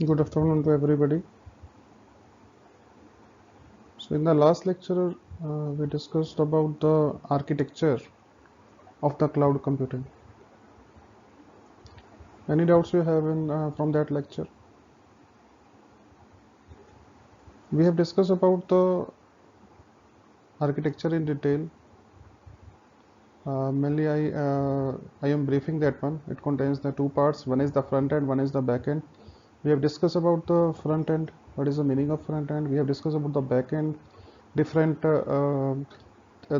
Good afternoon to everybody. So in the last lecture, we discussed about the architecture of the cloud computing. Any doubts you have in from that lecture? We have discussed about the architecture in detail. Mainly, I am briefing that one. It contains the two parts. One is the front end, one is the back end. We have discussed about the front end. What is the meaning of front end? We have discussed about the back end, different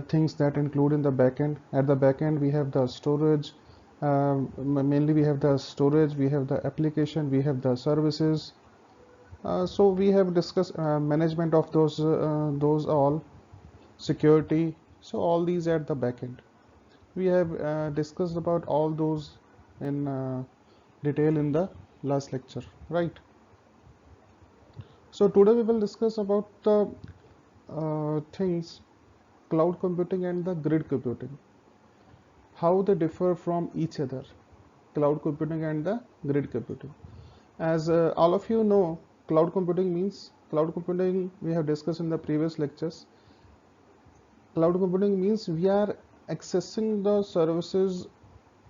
things that include in the backend. At the backend, we have the storage. Mainly, we have the storage, we have the application, we have the services. So we have discussed management of those all security. So all these at the backend. We have discussed about all those in detail in the last lecture, right? So today we will discuss about the things cloud computing and the grid computing, how they differ from each other, cloud computing and the grid computing. As all of you know, cloud computing we have discussed in the previous lectures. Cloud computing means we are accessing the services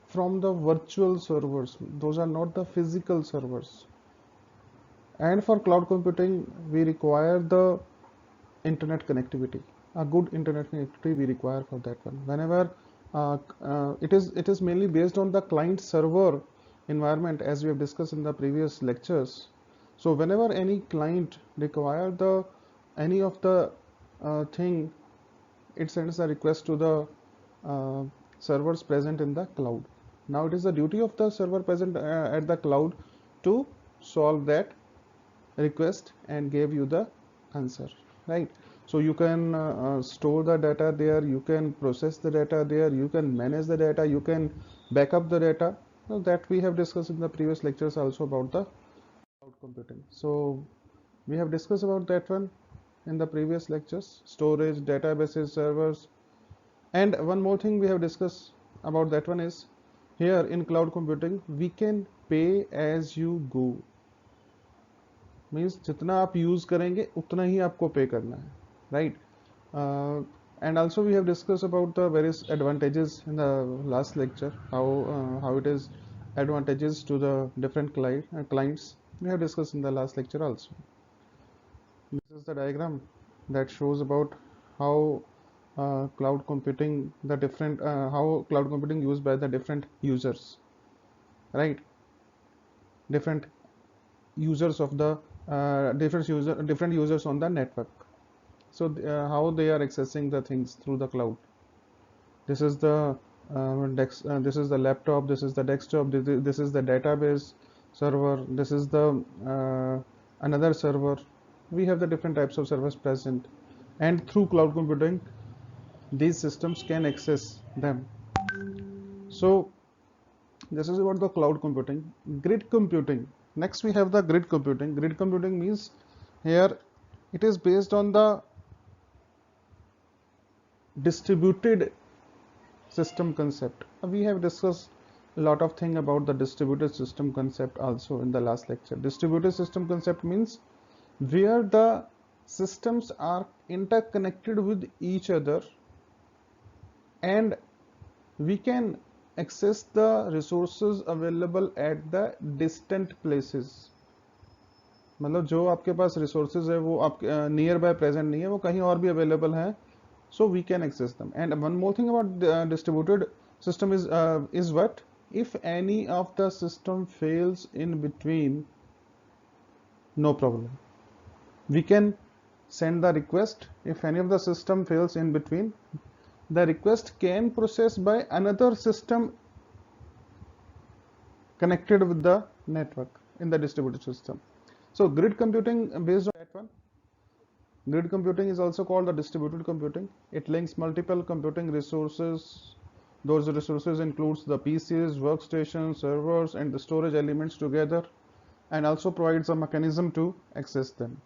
from the virtual servers. Those are not the physical servers. And for cloud computing, we require the internet connectivity, a good internet connectivity we require for that one. Whenever it is mainly based on the client server environment, as we have discussed in the previous lectures. So whenever any client require the any of the thing, it sends a request to the uh, servers present in the cloud. Now it is the duty of the server present at the cloud to solve that request and give you the answer, right? So you can store the data there, you can process the data there, you can manage the data, you can back up the data. Now that we have discussed in the previous lectures also about the cloud computing. So we have discussed about that one in the previous lectures: storage, databases, servers. And one more thing we have discussed about that one is, here in cloud computing we can pay as you go. Means जितना आप use करेंगे उतना ही आपको पे करना है, right? And also we have discussed about the various advantages in the last lecture, how it is advantages to the different clients. We have discussed in the last lecture also. This is the diagram that shows about how cloud computing, the different how cloud computing used by the different users, right? Different users of the different users on the network. So how they are accessing the things through the cloud. This is the this is the laptop, this is the desktop, this is the database server, this is the another server. We have the different types of servers present, and through cloud computing these systems can access them. So this is about the cloud computing. Grid computing, next we have the grid computing. Grid computing means, here it is based on the distributed system concept. We have discussed a lot of things about the distributed system concept also in the last lecture. Distributed system concept means where the systems are interconnected with each other, and we can access the resources available at the distant places. मतलब जो आपके पास resources है वो आप near by present नहीं है, वो कहीं और भी अवेलेबल है. So we can access them. And one more thing about distributed system is what, if any of the system fails in between, no problem, we can send the request. If any of the system fails in between, the request can process by another system connected with the network in the distributed system. So grid computing based on that one. Grid computing is also called the distributed computing. It links multiple computing resources. Those resources includes the PCs, workstations, servers, and the storage elements together, and also provides a mechanism to access them.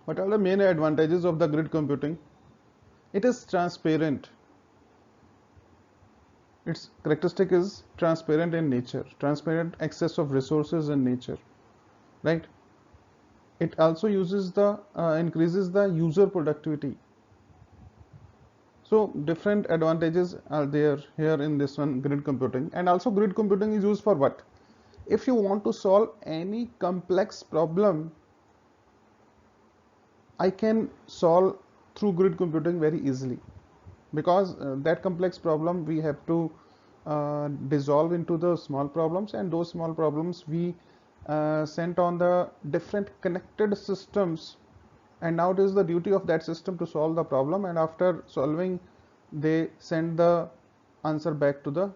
What are the main advantages of the grid computing? It is transparent. Its characteristic is transparent in nature, transparent access of resources in nature. right? It also uses the increases the user productivity. So different advantages are there here in this one, grid computing. And also grid computing is used for what? If you want to solve any complex problem, I can solve through grid computing very easily, because that complex problem we have to dissolve into the small problems, and those small problems we sent on the different connected systems, and now it is the duty of that system to solve the problem, and after solving they send the answer back to the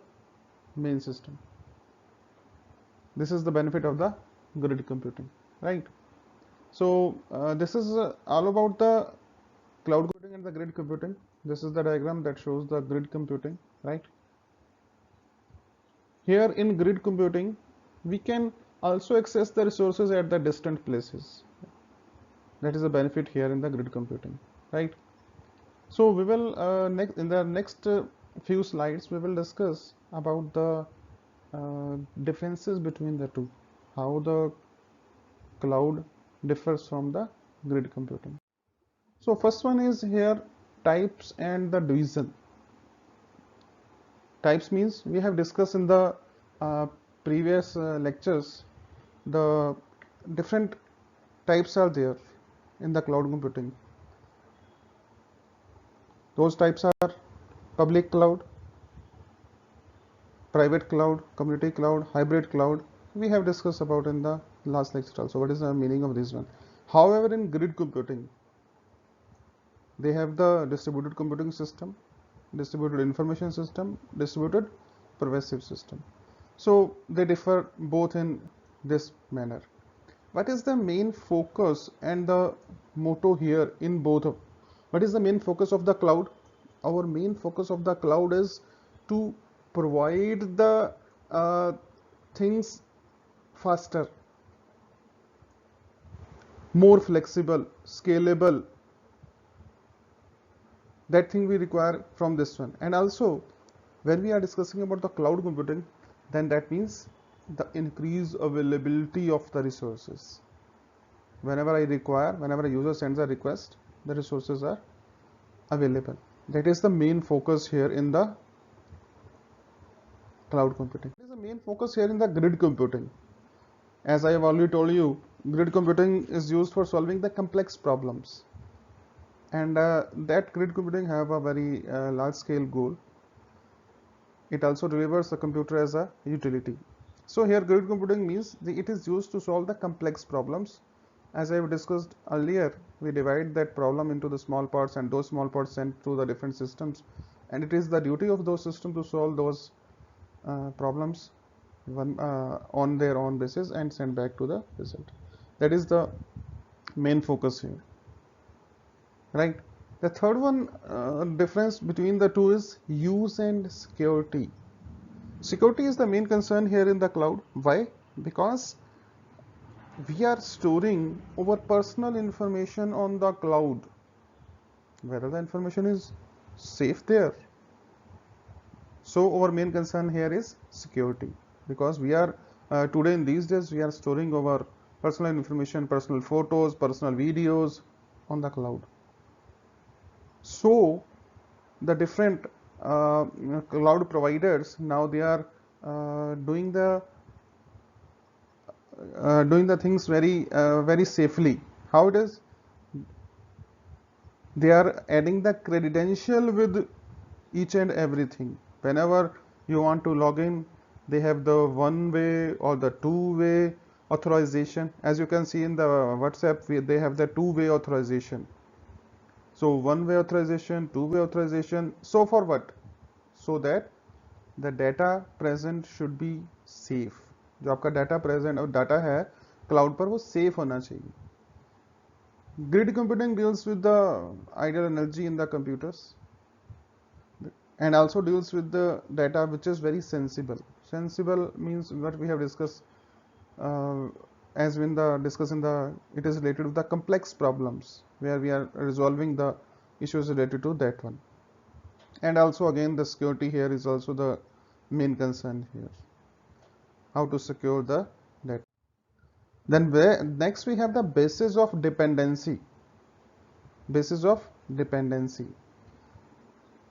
main system. This is the benefit of the grid computing, right? So this is all about the cloud computing and the grid computing. This is the diagram that shows the grid computing, right? Here in grid computing, we can also access the resources at the distant places. That is a benefit here in the grid computing, right? So we will in the next few slides we will discuss about the differences between the two, how the cloud differs from the grid computing. So first one is here types and the division. Types means we have discussed in the previous lectures. The different types are there in the cloud computing. Those types are public cloud, private cloud, community cloud, hybrid cloud. We have discussed about in the last lecture also what is the meaning of this one. However, in grid computing, they have the distributed computing system, distributed information system, distributed pervasive system. So they differ both in this manner. What is the main focus and the motto here in both of? What is the main focus of the cloud? Our main focus of the cloud is to provide the things faster, more flexible, scalable. That thing we require from this one. And also, when we are discussing about the cloud computing, then that means the increased availability of the resources. Whenever a user sends a request, the resources are available. That is the main focus here in the cloud computing. It is the main focus here in the grid computing. As I have already told you, grid computing is used for solving the complex problems. And that grid computing have a very large scale goal. It also delivers the computer as a utility. So here grid computing means it is used to solve the complex problems. As I have discussed earlier, we divide that problem into the small parts, and those small parts sent to the different systems, and it is the duty of those systems to solve those problems on their own basis and send back to the result. That is the main focus here, right? The third one difference between the two is use and security. Security is the main concern here in the cloud. Why? Because we are storing our personal information on the cloud, whether the information is safe there. So our main concern here is security, because we are today in these days we are storing our personal information, personal photos, personal videos on the cloud. So the different cloud providers now they are doing the things very safely. How it is? They are adding the credential with each and everything. Whenever you want to log in, they have the one way or the two-way authorization. As you can see in the WhatsApp, they have the two-way authorization. So one-way authorization, two-way authorization. So for what? So that the data present should be safe. जो आपका data present और data है cloud पर वो safe होना चाहिए. Grid computing deals with the idle energy in the computers and also deals with the data which is very sensible. Sensible means what we have discussed as in the it is related to the complex problems where we are resolving the issues related to that one. And also again the security here is also the main concern here. How to secure the data. Then next we have the basis of dependency. Basis of dependency.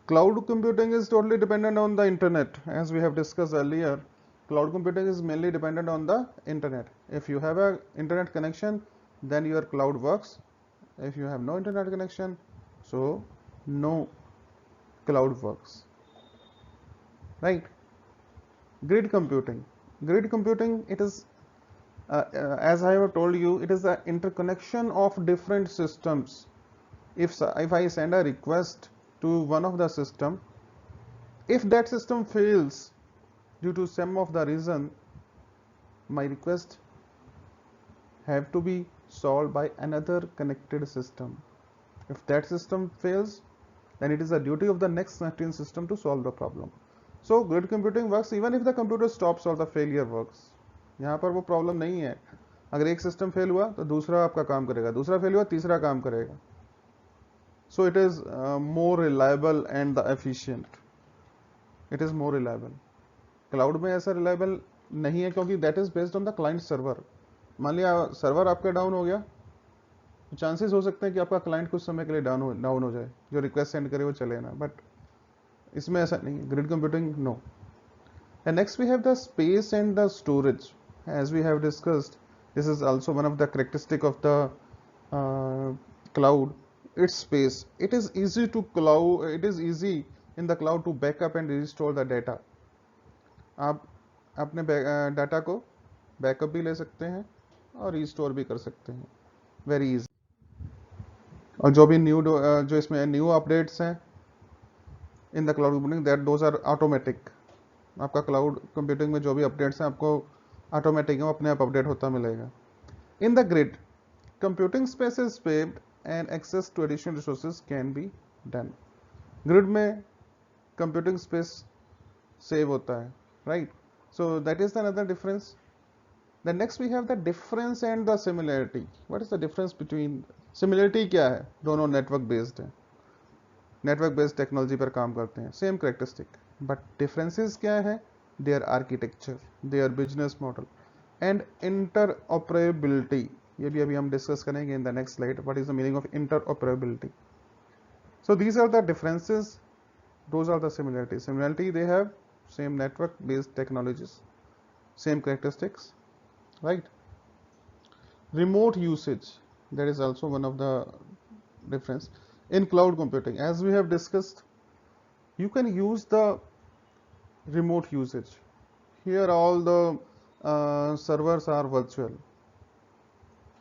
Cloud computing is totally dependent on the internet. As we have discussed earlier, cloud computing is mainly dependent on the internet. If you have a internet connection, then your cloud works. If you have no internet connection, so no cloud works. Right? Grid computing. Grid computing, it is as I have told you, it is the interconnection of different systems. If I send a request to one of the system, if that system fails due to some of the reason, my request have to be solved by another connected system. If that system fails, then it is the duty of the next connecting system to solve the problem. So grid computing works even if the computer stops or the failure works. यहाँ पर वो problem नहीं है, अगर एक system fail हुआ तो दूसरा आपका काम करेगा, दूसरा फेल हुआ तीसरा काम करेगा. So it is more reliable and the efficient. It is more reliable. Cloud में ऐसा रिलायबल नहीं है क्योंकि that is based on the client server. मान लिया सर्वर आपका डाउन हो गया, तो चांसेस हो सकते हैं कि आपका क्लाइंट कुछ समय के लिए डाउन हो जाए, जो रिक्वेस्ट सेंड करे वो चले ना, बट इसमें ऐसा नहीं है. Grid computing no. And next we have the space and the storage. As we have discussed, this is also one of the characteristic of the cloud. Its space. It is easy in the cloud to backup and restore the data. आप अपने data को backup भी ले सकते हैं और restore भी कर सकते हैं, वेरी इजी. और जो भी जो इसमें न्यू अपडेट्स हैं in the cloud computing, that those are automatic. आपका क्लाउड कंप्यूटिंग में जो भी अपडेट्स हैं आपको ऑटोमेटिक है, वो अपने आप अपडेट होता मिलेगा. In the grid, computing space is spaced and access to additional resources can be done. Grid में computing space save होता है, right? So that is another difference. Then next we have the difference and the similarity. What is the difference between? Similarity क्या है? दोनों network based हैं, network based technology पर काम करते हैं, same characteristic. But differences क्या है? Their architecture, their business model, and interoperability. ये भी अभी हम डिस्कस करेंगे in the next slide. What is the meaning of interoperability? So these are the differences, those are the similarity. Similarity, they have same network based technologies, same characteristics, right. Remote usage, that is also one of the difference in cloud computing. As we have discussed, you can use the remote usage. Here all the servers are virtual,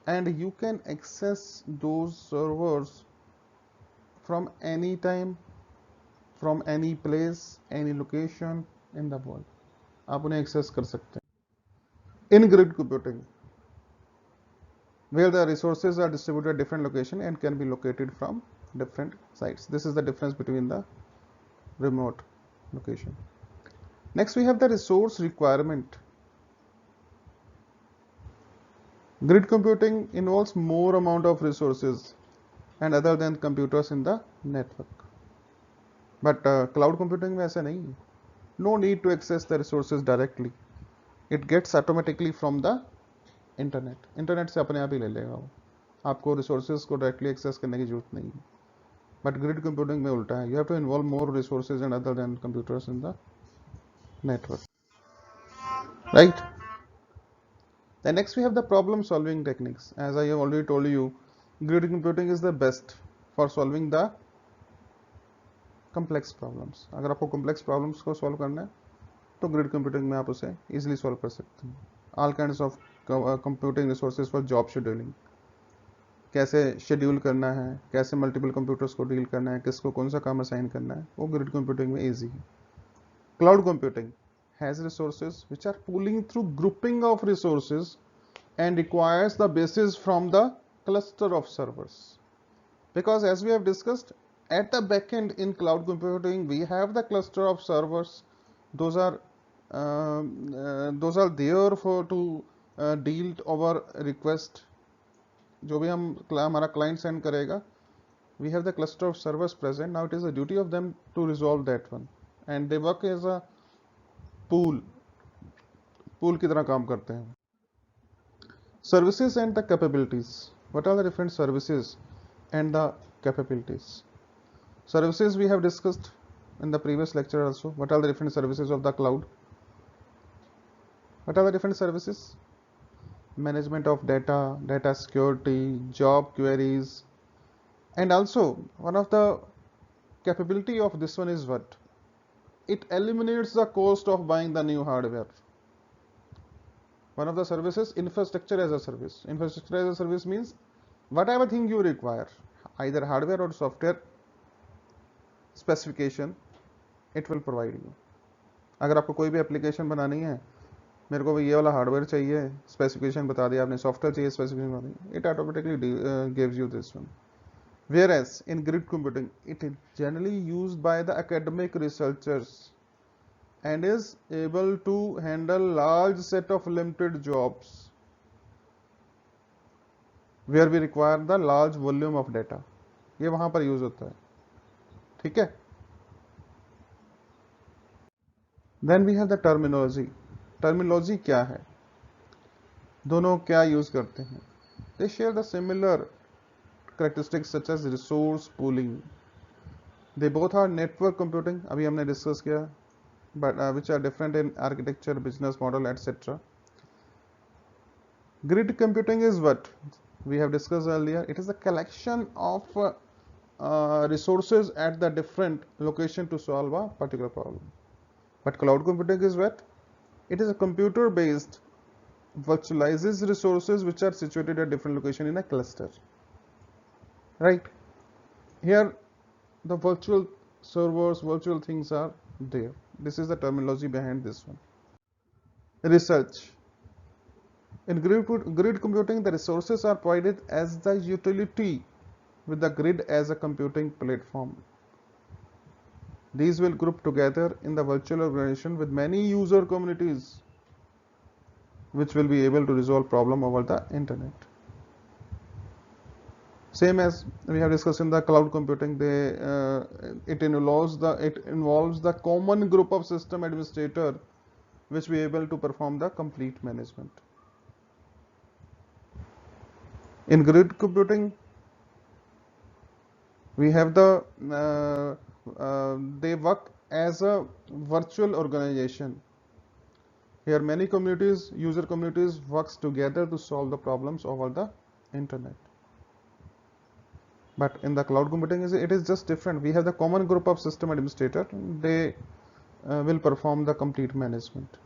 and you can access those servers from any time, from any place, any location in the world. आप उन्हें access कर सकते हैं. In grid computing, where the resources are distributed at different location and can be located from different sites. This is the difference between the remote location. Next we have the resource requirement. Grid computing involves more amount of resources and other than computers in the network. But cloud computing में ऐसा नहीं है. No need to access the resources directly. It gets automatically from the internet. Internet से अपने आप ही ले लेगा वो, आपको resources को directly access करने की जरूरत नहीं है. But grid computing में उल्टा है. You have to involve more resources and other than computers in the network. Right? Then next we have the problem solving techniques. As I have already told you, grid computing is the best for solving the complex problems. अगर आपको complex problems को solve करना है तो grid computing में आप उसे easily solve कर सकते हैं. All kinds of computing resources for job scheduling. कैसे शेड्यूल करना है, कैसे मल्टीपल कंप्यूटर्स को डील करना है, किसको कौन सा काम असाइन करना है, वो ग्रिड कंप्यूटिंग में ईजी है. Cloud computing has resources which are pooling through grouping of resources and requires the basis from the cluster of servers, because as we have discussed, at the back end in cloud computing we have the cluster of servers. Those are there for to deal over request. जो भी हमारा client send करेगा, we have the cluster of servers present. Now it is the duty of them to resolve that one, and they work as a pool की तरह काम करते हैं. Services and the capabilities. What are the different services and the capabilities? Services we have discussed in the previous lecture also. What are the different services of the cloud? What are the different services? Management of data, data security, job queries, and also one of the capability of this one is what? It eliminates the cost of buying the new hardware. One of the services, infrastructure as a service. Infrastructure as a service means whatever thing you require, either hardware or software specification, it will provide you. अगर आपको कोई भी application बनानी है, मेरे को ये वाला हार्डवेयर चाहिए, स्पेसिफिकेशन बता दिया आपने, सॉफ्टवेयर चाहिए, स्पेसिफिकेशन बता दी, it automatically gives you this one. Whereas in grid computing, it is generally used by the academic researchers and is able to handle large set of limited jobs where we require the large volume of data. ये वहां पर use होता है, ठीक है. Then we have the terminology. Terminology क्या है, दोनों क्या यूज करते हैं? They share the similar characteristics such as resource pooling. They both are network computing, अभी हमने डिस्कस किया, but which are different in architecture, business model, etc. Grid computing is what we have discussed earlier. It is a collection of resources at the different location to solve a particular problem. But cloud computing is what? It is a computer based, virtualizes resources which are situated at different location in a cluster. Right? Here the virtual servers, virtual things are there. This is the terminology behind this one. Research. In grid computing, the resources are provided as the utility with the grid as a computing platform. These will group together in the virtual organization with many user communities which will be able to resolve problem over the internet. Same as we have discussed in the cloud computing, it involves the common group of system administrator which will be able to perform the complete management. In grid computing, we have they work as a virtual organization. Here many communities, user communities works together to solve the problems over the internet. But in the cloud computing, it is just different. We have the common group of system administrator. They will perform the complete management.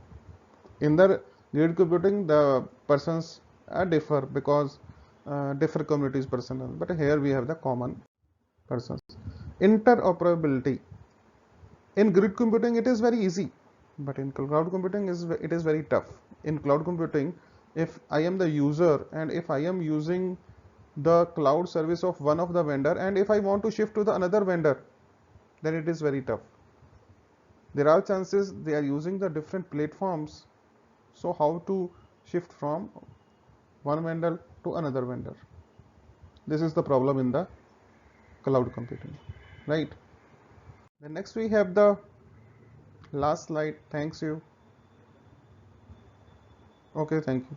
In the grid computing, the persons differ because different communities personnel. But here we have the common persons. Interoperability. In grid computing, it is very easy, but in cloud computing, it is very tough. In cloud computing, if I am the user and if I am using the cloud service of one of the vendor and if I want to shift to the another vendor, then it is very tough. There are chances they are using the different platforms. So how to shift from one vendor to another vendor? This is the problem in the cloud computing, right? Then next we have the last slide. Thanks you. Okay, thank you.